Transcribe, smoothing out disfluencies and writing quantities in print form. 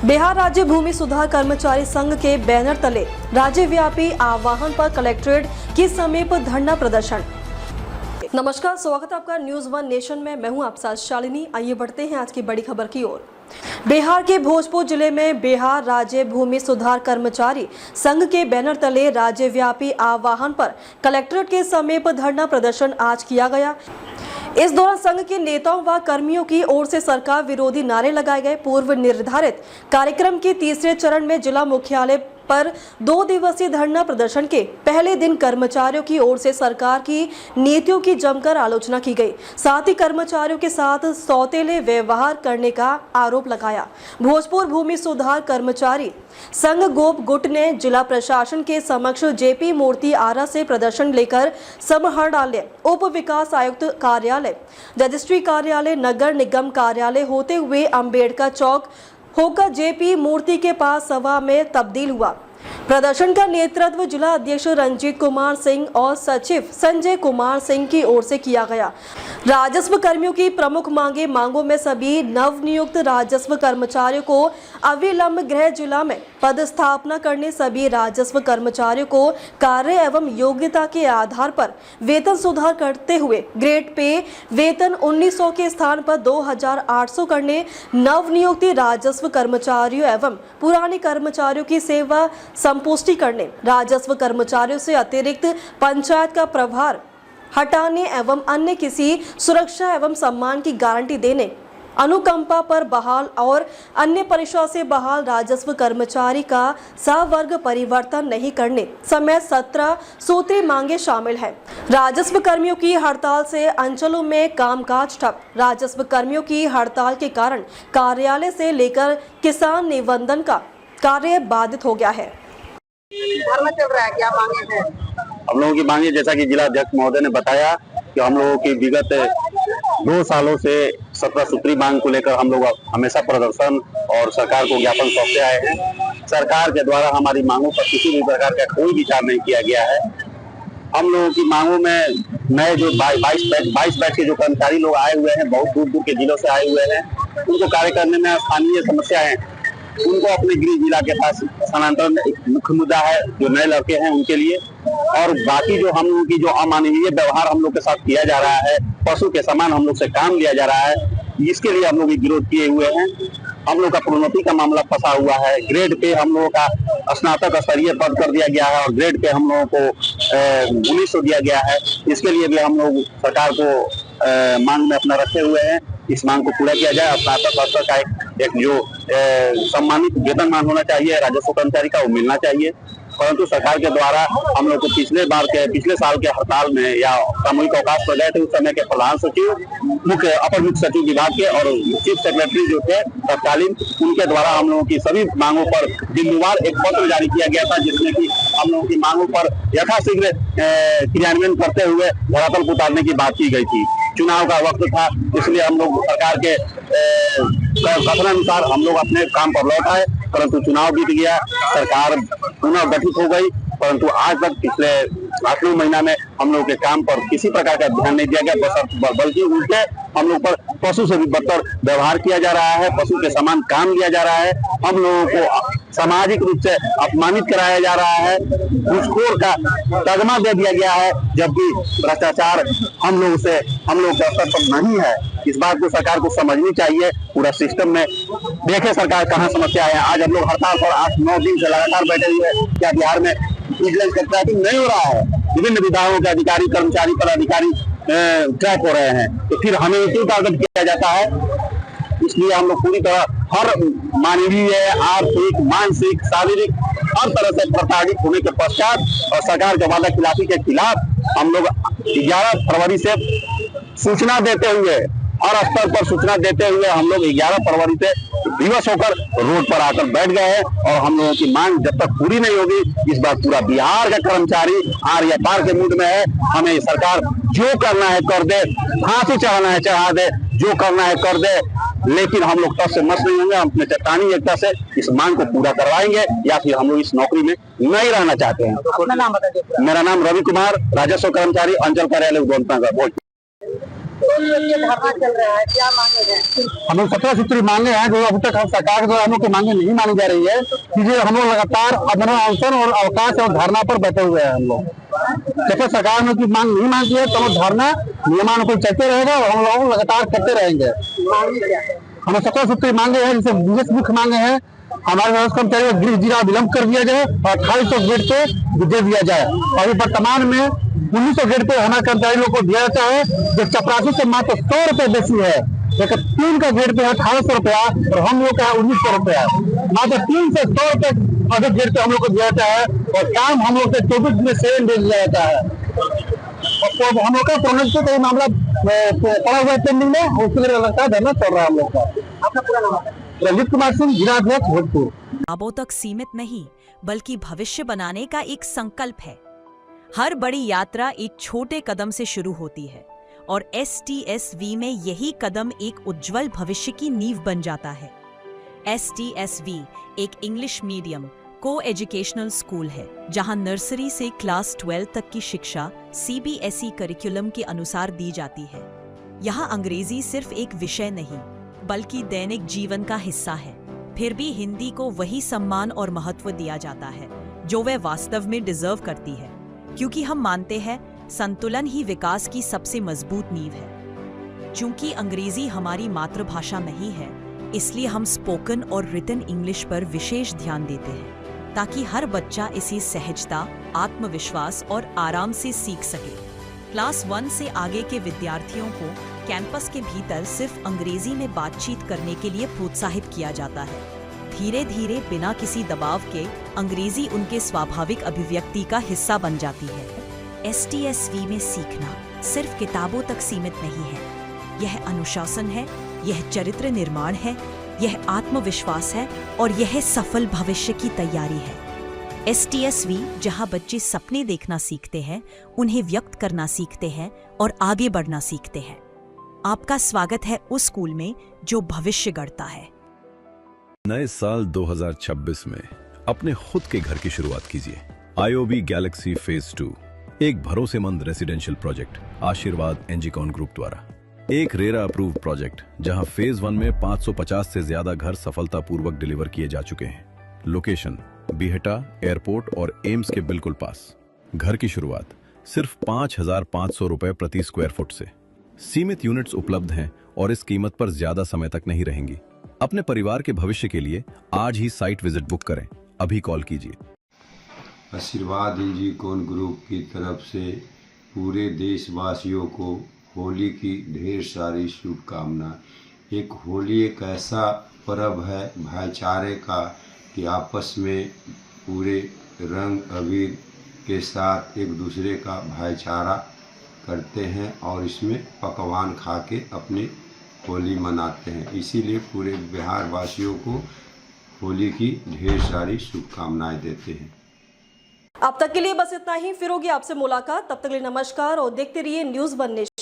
बिहार राज्य भूमि सुधार कर्मचारी संघ के बैनर तले राज्यव्यापी आह्वान पर कलेक्ट्रेट के समीप धरना प्रदर्शन। नमस्कार, स्वागत है आपका न्यूज वन नेशन में। मैं हूं आप साथ शालिनी। आइए बढ़ते हैं आज की बड़ी खबर की ओर। बिहार के भोजपुर जिले में बिहार राज्य भूमि सुधार कर्मचारी संघ के बैनर तले राज्यव्यापी आह्वान पर कलेक्ट्रेट के समीप धरना प्रदर्शन आज किया गया। इस दौरान संघ के नेताओं व कर्मियों की ओर से सरकार विरोधी नारे लगाए गए। पूर्व निर्धारित कार्यक्रम के तीसरे चरण में जिला मुख्यालय पर 2 दिवसीय धरना प्रदर्शन के पहले दिन कर्मचारियों की ओर से सरकार की नीतियों की जमकर आलोचना की गई। साथ ही कर्मचारियों के साथ सौतेले व्यवहार करने का आरोप लगाया। भोजपुर भूमि सुधार कर्मचारी संघ गोप गुट ने जिला प्रशासन के समक्ष जेपी मूर्ति आरा से प्रदर्शन लेकर समाहरणालय, उप विकास आयुक्त कार्यालय, रजिस्ट्री कार्यालय, नगर निगम कार्यालय होते हुए अंबेडकर चौक होकर जेपी मूर्ति के पास सभा में तब्दील हुआ। प्रदर्शन का नेतृत्व जिला अध्यक्ष रंजीत कुमार सिंह और सचिव संजय कुमार सिंह की ओर से किया गया। राजस्व कर्मियों की प्रमुख मांगों में सभी नवनियुक्त राजस्व कर्मचारियों को अविलंब गृह जिला में पदस्थापना करने, सभी राजस्व कर्मचारियों को कार्य एवं योग्यता के आधार पर वेतन सुधार करते हुए ग्रेड पे वेतन 1900 के स्थान पर 2800 करने, नवनियुक्त राजस्व कर्मचारियों एवं पुराने कर्मचारियों की सेवा संपुष्टि करने, राजस्व कर्मचारियों से अतिरिक्त पंचायत का प्रभार हटाने एवं अन्य किसी सुरक्षा एवं सम्मान की गारंटी देने, अनुकंपा पर बहाल और अन्य परीक्षा से बहाल राजस्व कर्मचारी का सवर्ग परिवर्तन नहीं करने समेत 17 सूत्री मांगे शामिल है। राजस्व कर्मियों की हड़ताल से अंचलों में कामकाज ठप। राजस्व कर्मियों की हड़ताल के कारण कार्यालय से लेकर किसान निबंधन का कार्य बाधित हो गया है। धरना चल रहा है, क्या मांगे हैं? हम लोगों की मांगे, जैसा कि जिला अध्यक्ष महोदय ने बताया कि हम लोगों की विगत 2 सालों से 17 सूत्री मांग को लेकर हम लोग हमेशा प्रदर्शन और सरकार को ज्ञापन सौंपते आए हैं। सरकार के द्वारा हमारी मांगों पर किसी भी प्रकार का कोई विचार नहीं किया गया है। हम लोगों की मांगों में नए जो 22 बैच के जो कर्मचारी लोग आए हुए हैं, बहुत दूर दूर के जिलों से आए हुए हैं, उनको कार्य करने में स्थानीय समस्याएं, उनको अपने गृह जिला के पास स्थानांतरण एक मुख्य मुद्दा है। जो नए लड़के हैं उनके लिए, और बाकी जो हम लोगों की जो अमानवीय व्यवहार हम लोग के साथ किया जा रहा है, पशु के समान हम लोग से काम लिया जा रहा है, इसके लिए हम लोग विरोध किए हुए हैं। हम लोग का प्रोन्नति का मामला फंसा हुआ है। ग्रेड पे हम लोगों का स्नातक स्तरीय पद कर दिया गया है और ग्रेड पे हम लोगों को 1900 दिया गया है। इसके लिए भी हम लोग सरकार को मांग में अपना रखे हुए हैं। इस मांग को पूरा किया जाए। स्नातक स्तर का एक जो सम्मानित वेतनमान होना चाहिए राजस्व कर्मचारी का, वो मिलना चाहिए। परंतु सरकार के द्वारा हम लोग को पिछले साल के हड़ताल में या सामूहिक अवकाश पर गए थे, उस समय के प्रधान सचिव, अपर मुख्य सचिव विभाग के और चीफ सेक्रेटरी जो थे तत्कालीन, उनके द्वारा हम लोगों की सभी मांगों पर दिनवार एक पत्र जारी किया गया था, जिसमें कि हम लोगों की मांगों पर यथाशीघ्र क्रियान्वयन करते हुए धरातल को उतारने की बात की गई थी। चुनाव का वक्त था, इसलिए हम लोग सरकार के कथनानुसार हम लोग अपने काम पर लौट आए, परंतु चुनाव बीत गया, सरकार पुनः गठित हो गई, परंतु आज तक पिछले 8-9 महीना में हम लोग के काम पर किसी प्रकार का ध्यान नहीं दिया गया, बल्कि उल्टे हम लोग पर पशु से भी बदतर व्यवहार किया जा रहा है, पशु के समान काम लिया जा रहा है, हम लोगों को सामाजिक रूप से अपमानित कराया जा रहा है, घूसखोर का तगमा दे दिया गया है, जबकि भ्रष्टाचार हम लोग के स्तर पर नहीं है। इस बात को सरकार को समझनी चाहिए। पूरा सिस्टम में देखे सरकार कहाँ समस्या है। आज हम लोग हड़ताल पर 8-9 दिन से लगातार बैठे हुए हैं। क्या बिहार में विजिलेंस का ट्रैकिंग नहीं हो रहा है? विभिन्न विभागों के अधिकारी, कर्मचारी, पदाधिकारी ट्रैक हो रहे हैं, तो फिर हमें क्यों टारगेट किया जाता है? इसलिए हम लोग पूरी तरह हर मानवीय, आर्थिक, मानसिक, शारीरिक हर तरह से प्रताड़ित होने के पश्चात और सरकार के वादा खिलाफी के खिलाफ हम लोग 11 फरवरी से सूचना देते हुए, हर स्तर पर सूचना देते हुए हम लोग 11 फरवरी से विवश होकर रोड पर आकर बैठ गए हैं। और हम लोगों की मांग जब तक पूरी नहीं होगी, इस बार पूरा बिहार का कर्मचारी आर या पार के मूड में है। हमें सरकार जो करना है कर दे, फांसी चढ़ाना है चढ़ा दे, जो करना है कर दे, लेकिन हम लोग तब से मस नहीं होंगे। हम अपने चट्टानी एकता से इस मांग को पूरा करवाएंगे, या फिर हम लोग इस नौकरी में नहीं रहना चाहते हैं। अपना नाम बताइए। मेरा नाम रवि कुमार, राजस्व कर्मचारी, अंचल कार्यालय उद्वंतनगर। तो ये धरना चल रहा है, क्या मांगे हैं? हम लोग 17 सूत्री मांगे हैं जो अब तक सरकार के द्वारा हम लोग की मांगे नहीं मानी जा रही है। इसलिए हम लोग लगातार अपना अवसर और अवकाश और धरना पर बैठे हुए हैं। हम लोग जब तक सरकार ने की मांग नहीं मानती है तो हम धरना नियमानुकूल चलते रहेगा और हम लोग लगातार करते रहेंगे। मांगे क्या है? हमें 17 सूत्री मांगे हैं, जिसे विशेष मुख्य मांगे हैं हमारे व्यवस्था कर्मचारियों को गृह जिला विलंब कर दिया जाए और 2800 गेट पे दे दिया जाए। अभी वर्तमान में 1900 गेट पे हमारे कर्मचारी लोग को दिया जाता है, जो चपरासी से मात्र 100 रुपए बेसी है। लेकिन 3 का गेट पे है 1800 रुपया और हम लोग का है 1900 रुपया। मात्र 3 से 100 रुपए अधिक गेट पे हम लोग को दिया जाता है और काम हम लोग से 24 दिन से दे दिया जाता है। तो हम लोग का प्रोजेक्ट से कोई मामला पड़ा हुआ है पेंडिंग में, उसके लिए लगातार धरना चल रहा है हम लोग का। आपका पूरा नाम है? रंजीत कुमार सिंह, जिलाध्यक्ष भोजपुर। किताबों तक सीमित नहीं बल्कि भविष्य बनाने का एक संकल्प है। हर बड़ी यात्रा एक छोटे कदम से शुरू होती है और STSV में यही कदम एक उज्जवल भविष्य की नींव बन जाता है। STSV एक इंग्लिश मीडियम को एजुकेशनल स्कूल है जहां नर्सरी से क्लास 12 तक की शिक्षा CBSE करिकुलम के अनुसार दी जाती है। यहाँ अंग्रेजी सिर्फ एक विषय नहीं बल्कि दैनिक जीवन का हिस्सा है। फिर भी हिंदी को वही सम्मान और महत्व दिया जाता है जो वह वास्तव में डिजर्व करती है, क्योंकि हम मानते हैं संतुलन ही विकास की सबसे मजबूत नींव है। चूंकि अंग्रेजी हमारी मातृभाषा नहीं है, इसलिए हम स्पोकन और रिटन इंग्लिश पर विशेष ध्यान देते हैं ताकि हर बच्चा इसी सहजता, आत्मविश्वास और आराम से सीख सके। क्लास 1 से आगे के विद्यार्थियों को कैंपस के भीतर सिर्फ अंग्रेजी में बातचीत करने के लिए प्रोत्साहित किया जाता है। धीरे धीरे बिना किसी दबाव के अंग्रेजी उनके स्वाभाविक अभिव्यक्ति का हिस्सा बन जाती है। STSV में सीखना सिर्फ किताबों तक सीमित नहीं है, यह अनुशासन है, यह चरित्र निर्माण है, यह आत्मविश्वास है और यह सफल भविष्य की तैयारी है। STSV जहां बच्चे सपने देखना सीखते हैं, उन्हें व्यक्त करना सीखते हैं और आगे बढ़ना सीखते हैं। आपका स्वागत है उस स्कूल में जो भविष्य गढ़ता है। नए साल 2026 में अपने खुद के घर की शुरुआत कीजिए। IOB गैलेक्सी फेज 2 एक भरोसेमंद रेसिडेंशियल प्रोजेक्ट आशीर्वाद एनजीकॉन ग्रुप द्वारा एक रेरा अप्रूव प्रोजेक्ट जहां फेज 1 में 550 से ज्यादा घर सफलतापूर्वक डिलीवर किए जा चुके हैं। लोकेशन बिहटा एयरपोर्ट और एम्स के बिल्कुल पास। घर की शुरुआत सिर्फ 5,500 रुपए प्रति स्क्वायर फुट से। सीमित यूनिट्स उपलब्ध हैं और इस कीमत पर ज्यादा समय तक नहीं रहेंगी। अपने परिवार के भविष्य के लिए आज ही साइट विजिट बुक करें। अभी कॉल कीजिए। आशीर्वाद एनजीकॉन ग्रुप की तरफ से पूरे देशवासियों को होली की ढेर सारी शुभकामनाएं। एक होली एक ऐसा पर्व है भाईचारे का कि आपस में पूरे रंग अबीर के साथ एक दूसरे का भाईचारा करते हैं और इसमें पकवान खा के अपनी होली मनाते हैं। इसीलिए पूरे बिहार वासियों को होली की ढेर सारी शुभकामनाएं देते हैं। अब तक के लिए बस इतना ही। फिर होगी आपसे मुलाकात, तब तक के लिए नमस्कार और देखते रहिए न्यूज़ 1 नेशन।